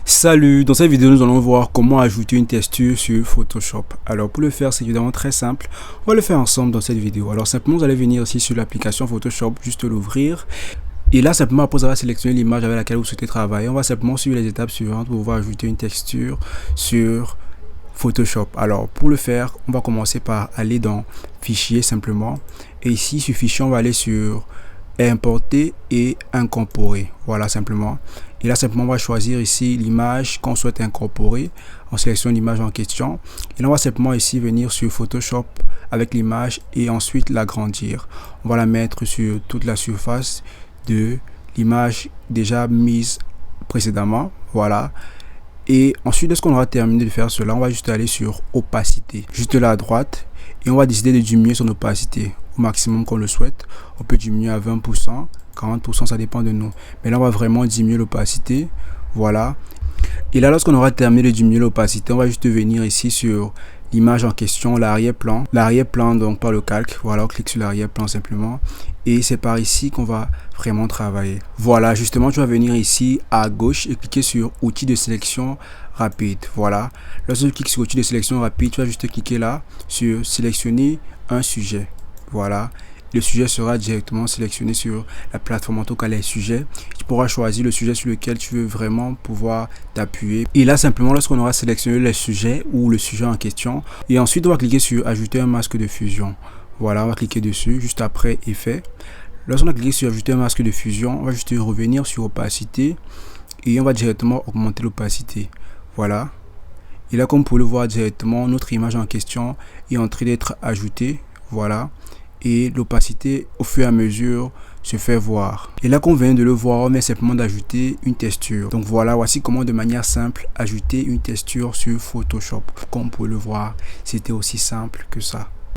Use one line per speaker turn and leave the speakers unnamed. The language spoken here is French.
Salut, dans cette vidéo nous allons voir comment ajouter une texture sur Photoshop. Alors pour le faire c'est évidemment très simple, on va le faire ensemble dans cette vidéo. Alors simplement vous allez venir ici sur l'application Photoshop, juste l'ouvrir. Et là simplement après avoir sélectionné l'image avec laquelle vous souhaitez travailler, on va simplement suivre les étapes suivantes pour pouvoir ajouter une texture sur Photoshop. Alors pour le faire, on va commencer par aller dans Fichier simplement. Et ici sur Fichier on va aller sur Importer et incorporer. Voilà simplement. Et là simplement on va choisir ici l'image qu'on souhaite incorporer. On sélectionne l'image en question. Et là on va simplement ici venir sur Photoshop avec l'image et ensuite l'agrandir. On va la mettre sur toute la surface de l'image déjà mise précédemment. Voilà. Et ensuite, lorsqu'on aura terminé de faire cela, on va juste aller sur opacité, juste là à droite, et on va décider de diminuer son opacité au maximum qu'on le souhaite. On peut diminuer à 20%, 40%, ça dépend de nous. Mais là, on va vraiment diminuer l'opacité. Voilà. Et là, lorsqu'on aura terminé de diminuer l'opacité, on va juste venir ici sur l'image en question, l'arrière-plan. L'arrière-plan, donc par le calque. Voilà, on clique sur l'arrière-plan simplement. Et c'est par ici qu'on va vraiment travailler. Voilà, justement, tu vas venir ici à gauche et cliquer sur outils de sélection rapide. Voilà. Lorsque tu cliques sur outils de sélection rapide, tu vas juste cliquer là sur sélectionner un sujet. Voilà. Le sujet sera directement sélectionné sur la plateforme, en tout cas les sujets. Tu pourras choisir le sujet sur lequel tu veux vraiment pouvoir t'appuyer. Et là, simplement, lorsqu'on aura sélectionné le sujet ou le sujet en question, et ensuite, on va cliquer sur ajouter un masque de fusion. Voilà, on va cliquer dessus, juste après effet. Lorsqu'on a cliqué sur ajouter un masque de fusion, on va juste revenir sur opacité et on va directement augmenter l'opacité. Voilà. Et là, comme vous pouvez le voir directement, notre image en question est en train d'être ajoutée. Voilà. Et l'opacité au fur et à mesure se fait voir. Et là qu'on vient de le voir, on met simplement d'ajouter une texture. Donc voilà, voici comment de manière simple ajouter une texture sur Photoshop. Comme vous pouvez le voir, c'était aussi simple que ça.